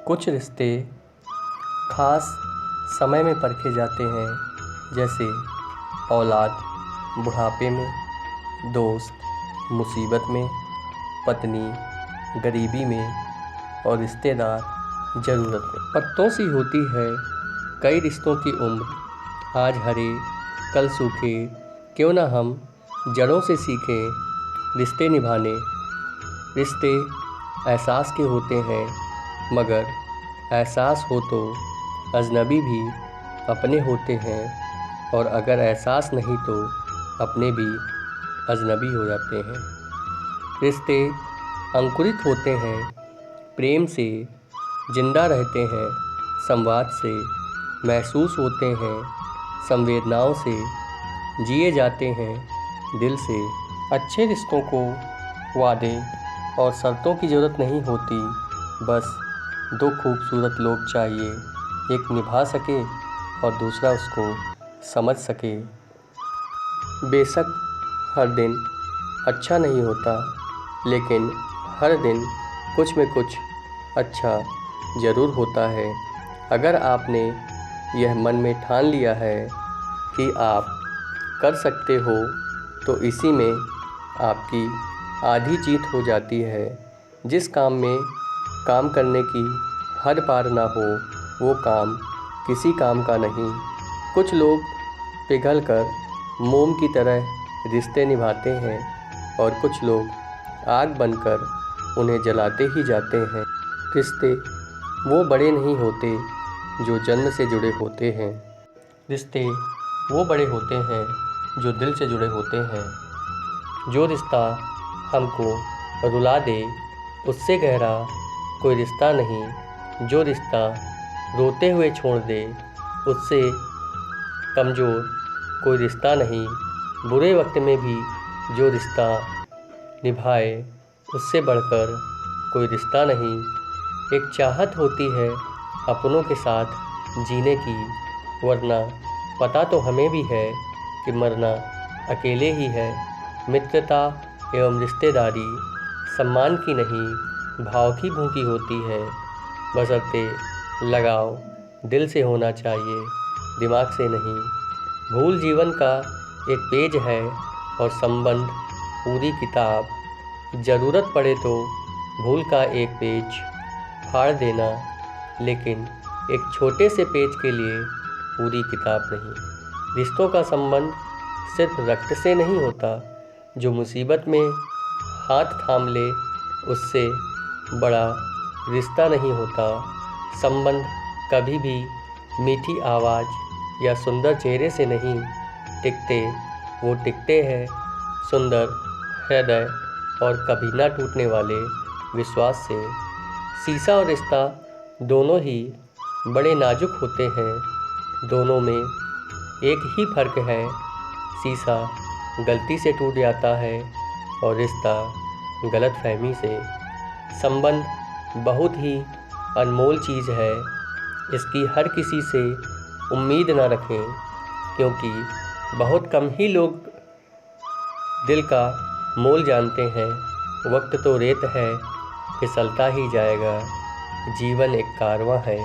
कुछ रिश्ते खास समय में परखे जाते हैं, जैसे औलाद बुढ़ापे में, दोस्त मुसीबत में, पत्नी गरीबी में और रिश्तेदार ज़रूरत में। पत्तों सी होती है कई रिश्तों की उम्र, आज हरे कल सूखे, क्यों ना हम जड़ों से सीखें रिश्ते निभाने। रिश्ते एहसास के होते हैं, मगर एहसास हो तो अजनबी भी अपने होते हैं, और अगर एहसास नहीं तो अपने भी अजनबी हो जाते हैं। रिश्ते अंकुरित होते हैं प्रेम से, जिंदा रहते हैं संवाद से, महसूस होते हैं संवेदनाओं से, जिए जाते हैं दिल से। अच्छे रिश्तों को वादे और शर्तों की ज़रूरत नहीं होती, बस दो खूबसूरत लोग चाहिए, एक निभा सके और दूसरा उसको समझ सके। बेशक हर दिन अच्छा नहीं होता, लेकिन हर दिन कुछ में कुछ अच्छा ज़रूर होता है। अगर आपने यह मन में ठान लिया है कि आप कर सकते हो, तो इसी में आपकी आधी जीत हो जाती है। जिस काम में काम करने की हद पार ना हो, वो काम किसी काम का नहीं। कुछ लोग पिघलकर मोम की तरह रिश्ते निभाते हैं, और कुछ लोग आग बनकर उन्हें जलाते ही जाते हैं। रिश्ते वो बड़े नहीं होते जो जन्म से जुड़े होते हैं, रिश्ते वो बड़े होते हैं जो दिल से जुड़े होते हैं। जो रिश्ता हमको रुला दे, उससे गहरा कोई रिश्ता नहीं। जो रिश्ता रोते हुए छोड़ दे, उससे कमज़ोर कोई रिश्ता नहीं। बुरे वक्त में भी जो रिश्ता निभाए, उससे बढ़कर कोई रिश्ता नहीं। एक चाहत होती है अपनों के साथ जीने की, वरना पता तो हमें भी है कि मरना अकेले ही है। मित्रता एवं रिश्तेदारी सम्मान की नहीं, भाव की भूखी होती है, बशर्ते लगाव दिल से होना चाहिए, दिमाग से नहीं। भूल जीवन का एक पेज है और संबंध पूरी किताब। ज़रूरत पड़े तो भूल का एक पेज फाड़ देना, लेकिन एक छोटे से पेज के लिए पूरी किताब नहीं। रिश्तों का संबंध सिर्फ रक्त से नहीं होता, जो मुसीबत में हाथ थाम ले उससे बड़ा रिश्ता नहीं होता। संबंध कभी भी मीठी आवाज़ या सुंदर चेहरे से नहीं टिकते, वो टिकते हैं सुंदर हृदय और कभी ना टूटने वाले विश्वास से। शीशा और रिश्ता दोनों ही बड़े नाजुक होते हैं, दोनों में एक ही फ़र्क है, शीशा गलती से टूट जाता है और रिश्ता गलतफहमी से। संबंध बहुत ही अनमोल चीज़ है, इसकी हर किसी से उम्मीद ना रखें, क्योंकि बहुत कम ही लोग दिल का मोल जानते हैं। वक्त तो रेत है, फिसलता ही जाएगा। जीवन एक कारवां है,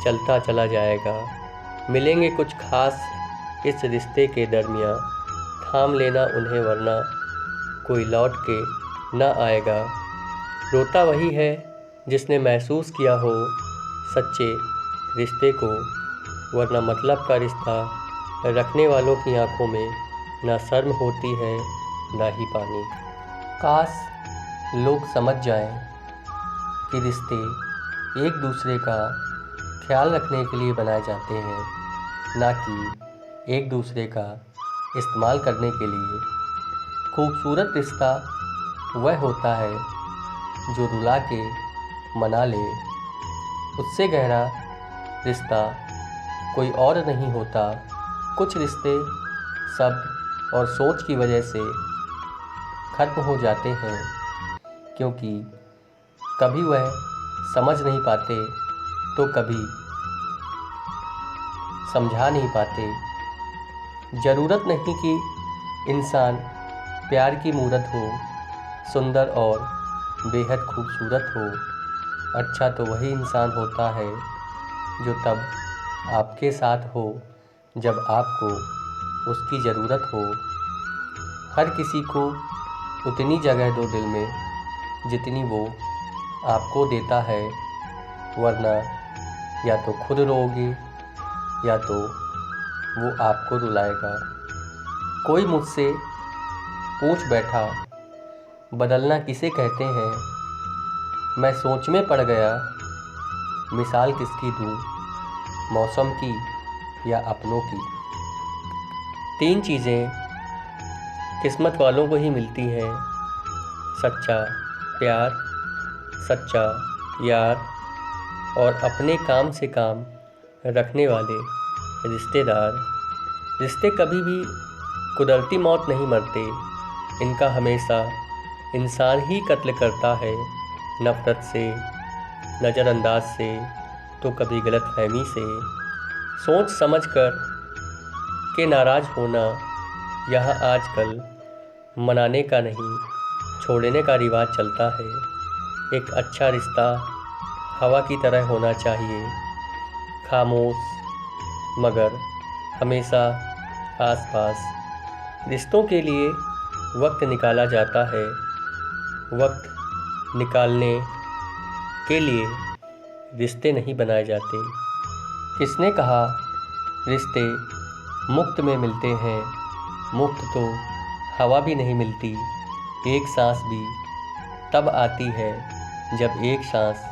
चलता चला जाएगा। मिलेंगे कुछ खास इस रिश्ते के दरमियाँ, थाम लेना उन्हें वरना कोई लौट के ना आएगा। रोता वही है जिसने महसूस किया हो सच्चे रिश्ते को, वरना मतलब का रिश्ता रखने वालों की आंखों में ना शर्म होती है ना ही पानी। काश लोग समझ जाएं कि रिश्ते एक दूसरे का ख्याल रखने के लिए बनाए जाते हैं, ना कि एक दूसरे का इस्तेमाल करने के लिए। खूबसूरत रिश्ता वह होता है जो रुला के मना ले, उससे गहरा रिश्ता कोई और नहीं होता। कुछ रिश्ते शब्द और सोच की वजह से ख़त्म हो जाते हैं, क्योंकि कभी वह समझ नहीं पाते तो कभी समझा नहीं पाते। ज़रूरत नहीं कि इंसान प्यार की मूरत हो, सुंदर और बेहद खूबसूरत हो। अच्छा तो वही इंसान होता है जो तब आपके साथ हो जब आपको उसकी ज़रूरत हो। हर किसी को उतनी जगह दो दिल में जितनी वो आपको देता है, वरना या तो खुद रोओगे या तो वो आपको रुलाएगा। कोई मुझसे पूछ बैठा, बदलना किसे कहते हैं? मैं सोच में पड़ गया, मिसाल किसकी दूँ, मौसम की या अपनों की। 3 चीज़ें किस्मत वालों को ही मिलती हैं, सच्चा प्यार, सच्चा यार और अपने काम से काम रखने वाले रिश्तेदार। रिश्ते कभी भी कुदरती मौत नहीं मरते, इनका हमेशा इंसान ही कत्ल करता है। नफ़रत से, नज़रअंदाज से, तो कभी गलतफहमी से। सोच समझ कर के नाराज़ होना यहाँ आजकल मनाने का नहीं, छोड़ने का रिवाज चलता है। एक अच्छा रिश्ता हवा की तरह होना चाहिए, खामोश मगर हमेशा आसपास। रिश्तों के लिए वक्त निकाला जाता है, वक्त निकालने के लिए रिश्ते नहीं बनाए जाते। किसने कहा रिश्ते मुफ्त में मिलते हैं? मुफ्त तो हवा भी नहीं मिलती। एक सांस भी तब आती है जब एक सांस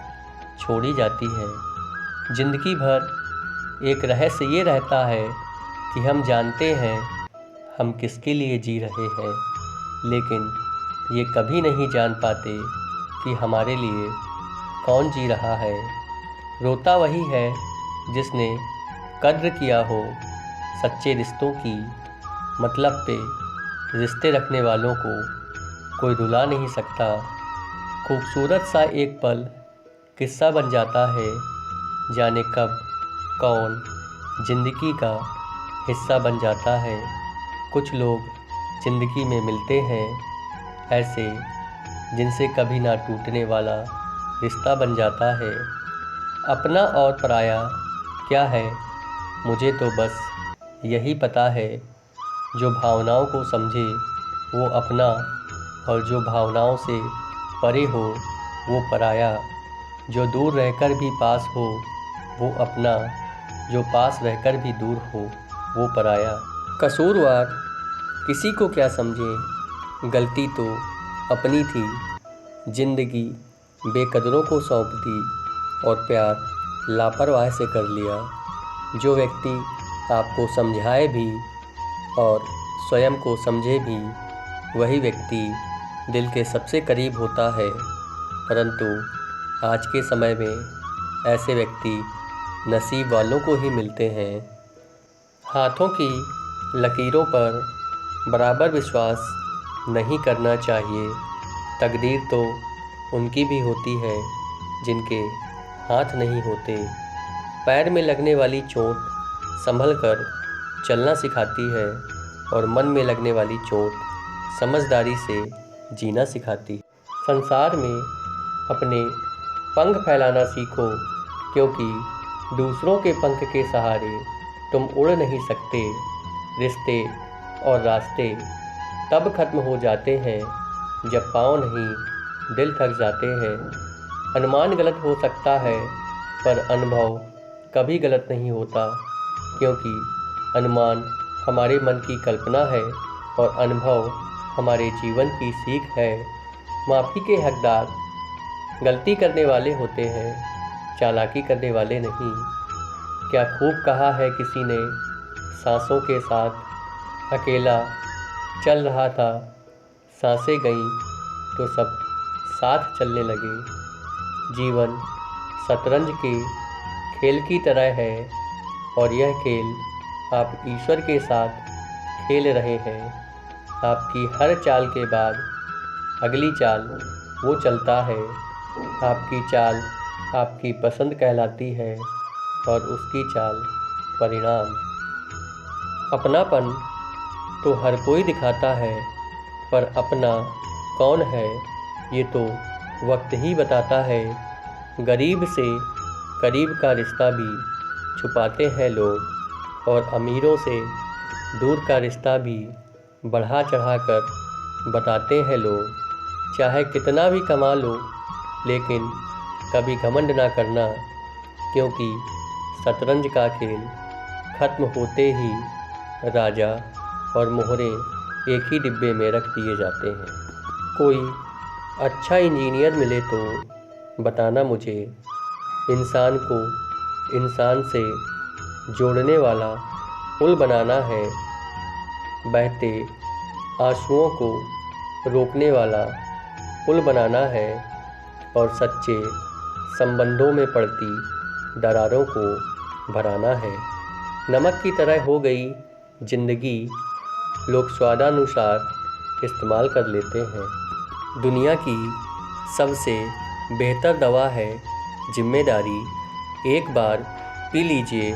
छोड़ी जाती है। जिंदगी भर एक रहस्य ये रहता है कि हम जानते हैं हम किसके लिए जी रहे हैं, लेकिन ये कभी नहीं जान पाते कि हमारे लिए कौन जी रहा है। रोता वही है जिसने कद्र किया हो सच्चे रिश्तों की। मतलब पे रिश्ते रखने वालों को कोई रुला नहीं सकता। खूबसूरत सा एक पल किस्सा बन जाता है, जाने कब कौन जिंदगी का हिस्सा बन जाता है। कुछ लोग जिंदगी में मिलते हैं ऐसे जिनसे कभी ना टूटने वाला रिश्ता बन जाता है। अपना और पराया क्या है मुझे तो बस यही पता है, जो भावनाओं को समझे वो अपना और जो भावनाओं से परे हो वो पराया। जो दूर रहकर भी पास हो वो अपना, जो पास रहकर भी दूर हो वो पराया। कसूरवार किसी को क्या समझे, गलती तो अपनी थी। जिंदगी बेकदरों को सौंप दी और प्यार लापरवाह से कर लिया। जो व्यक्ति आपको समझाए भी और स्वयं को समझे भी, वही व्यक्ति दिल के सबसे करीब होता है। परंतु आज के समय में ऐसे व्यक्ति नसीब वालों को ही मिलते हैं। हाथों की लकीरों पर बराबर विश्वास नहीं करना चाहिए। तकदीर तो उनकी भी होती है जिनके हाथ नहीं होते। पैर में लगने वाली चोट संभल कर चलना सिखाती है और मन में लगने वाली चोट समझदारी से जीना सिखाती है। संसार में अपने पंख फैलाना सीखो, क्योंकि दूसरों के पंख के सहारे तुम उड़ नहीं सकते। रिश्ते और रास्ते तब खत्म हो जाते हैं जब पाँव नहीं दिल थक जाते हैं। अनुमान गलत हो सकता है पर अनुभव कभी गलत नहीं होता, क्योंकि अनुमान हमारे मन की कल्पना है और अनुभव हमारे जीवन की सीख है। माफ़ी के हकदार गलती करने वाले होते हैं, चालाकी करने वाले नहीं। क्या खूब कहा है किसी ने, सांसों के साथ अकेला चल रहा था, सांसें गईं तो सब साथ चलने लगे। जीवन शतरंज के खेल की तरह है और यह खेल आप ईश्वर के साथ खेल रहे हैं। आपकी हर चाल के बाद अगली चाल वो चलता है। आपकी चाल आपकी पसंद कहलाती है और उसकी चाल परिणाम। अपनापन तो हर कोई दिखाता है, पर अपना कौन है ये तो वक्त ही बताता है। गरीब से करीब का रिश्ता भी छुपाते हैं लोग और अमीरों से दूर का रिश्ता भी बढ़ा चढ़ा कर बताते हैं लोग। चाहे कितना भी कमा लो लेकिन कभी घमंड ना करना, क्योंकि शतरंज का खेल ख़त्म होते ही राजा और मोहरे एक ही डिब्बे में रख दिए जाते हैं। कोई अच्छा इंजीनियर मिले तो बताना मुझे, इंसान को इंसान से जोड़ने वाला पुल बनाना है, बहते आंसुओं को रोकने वाला पुल बनाना है और सच्चे संबंधों में पड़ती दरारों को भराना है। नमक की तरह हो गई ज़िंदगी, लोग स्वादानुसार इस्तेमाल कर लेते हैं। दुनिया की सबसे बेहतर दवा है जिम्मेदारी। एक बार पी लीजिए,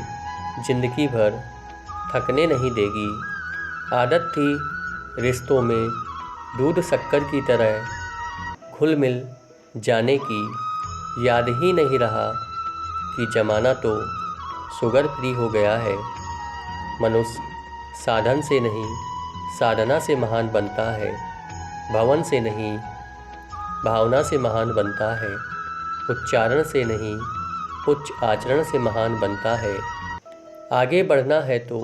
ज़िंदगी भर थकने नहीं देगी। आदत थी रिश्तों में दूध शक्कर की तरह घुल मिल जाने की, याद ही नहीं रहा कि ज़माना तो शुगर फ्री हो गया है। मनुष्य साधन से नहीं साधना से महान बनता है, भवन से नहीं भावना से महान बनता है, उच्चारण से नहीं उच्च आचरण से महान बनता है। आगे बढ़ना है तो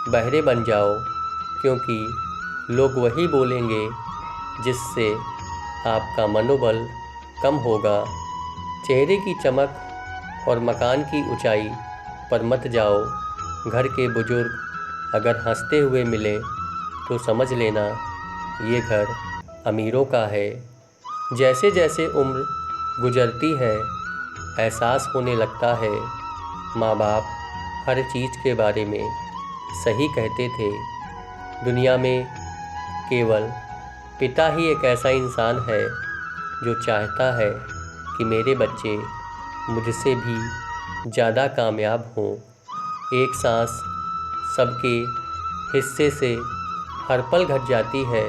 बहरे बन जाओ, क्योंकि लोग वही बोलेंगे जिससे आपका मनोबल कम होगा। चेहरे की चमक और मकान की ऊंचाई पर मत जाओ। घर के बुजुर्ग अगर हंसते हुए मिले तो समझ लेना ये घर अमीरों का है। जैसे जैसे उम्र गुजरती है एहसास होने लगता है, माँ बाप हर चीज़ के बारे में सही कहते थे। दुनिया में केवल पिता ही एक ऐसा इंसान है जो चाहता है कि मेरे बच्चे मुझसे भी ज़्यादा कामयाब हों। एक सांस सबके हिस्से से हर पल घट जाती है।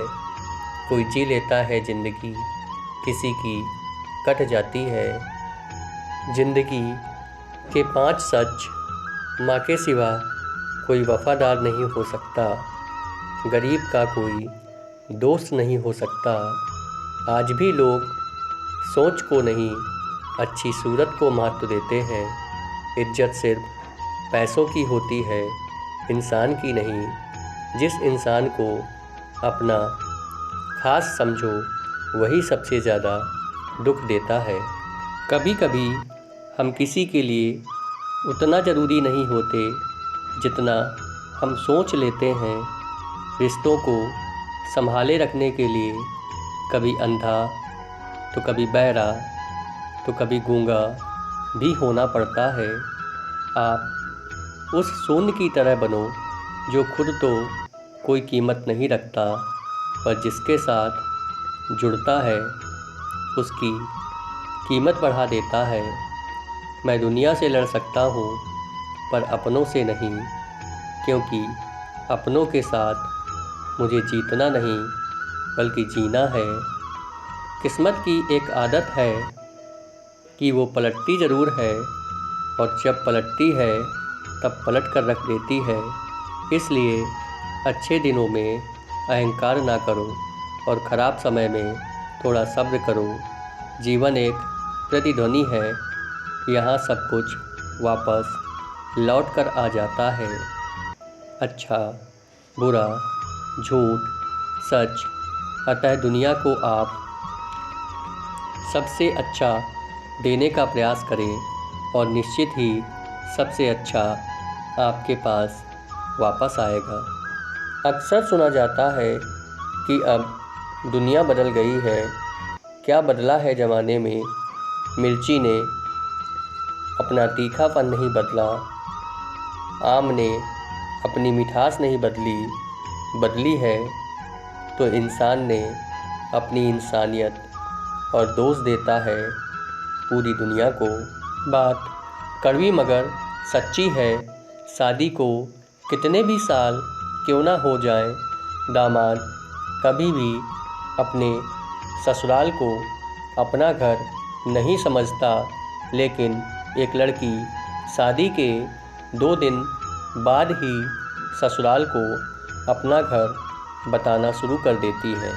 कोई जी लेता है ज़िंदगी, किसी की कट जाती है। ज़िंदगी के 5 सच, माँ के सिवा कोई वफ़ादार नहीं हो सकता, गरीब का कोई दोस्त नहीं हो सकता। आज भी लोग सोच को नहीं अच्छी सूरत को महत्व देते हैं। इज्जत सिर्फ पैसों की होती है, इंसान की नहीं। जिस इंसान को अपना खास समझो वही सबसे ज़्यादा दुख देता है। कभी कभी हम किसी के लिए उतना ज़रूरी नहीं होते जितना हम सोच लेते हैं। रिश्तों को संभाले रखने के लिए कभी अंधा तो कभी बहरा तो कभी गूंगा भी होना पड़ता है। आप उस शून्य की तरह बनो जो खुद तो कोई कीमत नहीं रखता, पर जिसके साथ जुड़ता है उसकी कीमत बढ़ा देता है। मैं दुनिया से लड़ सकता हूँ पर अपनों से नहीं, क्योंकि अपनों के साथ मुझे जीतना नहीं बल्कि जीना है। किस्मत की एक आदत है कि वो पलटती ज़रूर है, और जब पलटती है तब पलट कर रख देती है। इसलिए अच्छे दिनों में अहंकार ना करो और ख़राब समय में थोड़ा सब्र करो। जीवन एक प्रतिध्वनि है, यहाँ सब कुछ वापस लौट कर आ जाता है। अच्छा बुरा झूठ सच, अतः दुनिया को आप सबसे अच्छा देने का प्रयास करें और निश्चित ही सबसे अच्छा आपके पास वापस आएगा। अक्सर सुना जाता है कि अब दुनिया बदल गई है। क्या बदला है ज़माने में? मिर्ची ने अपना तीखापन नहीं बदला, आम ने अपनी मिठास नहीं बदली, बदली है तो इंसान ने अपनी इंसानियत, और दोष देता है पूरी दुनिया को। बात कड़वी मगर सच्ची है, शादी को कितने भी साल क्यों ना हो जाए, दामाद कभी भी अपने ससुराल को अपना घर नहीं समझता, लेकिन एक लड़की शादी के 2 दिन बाद ही ससुराल को अपना घर बताना शुरू कर देती है।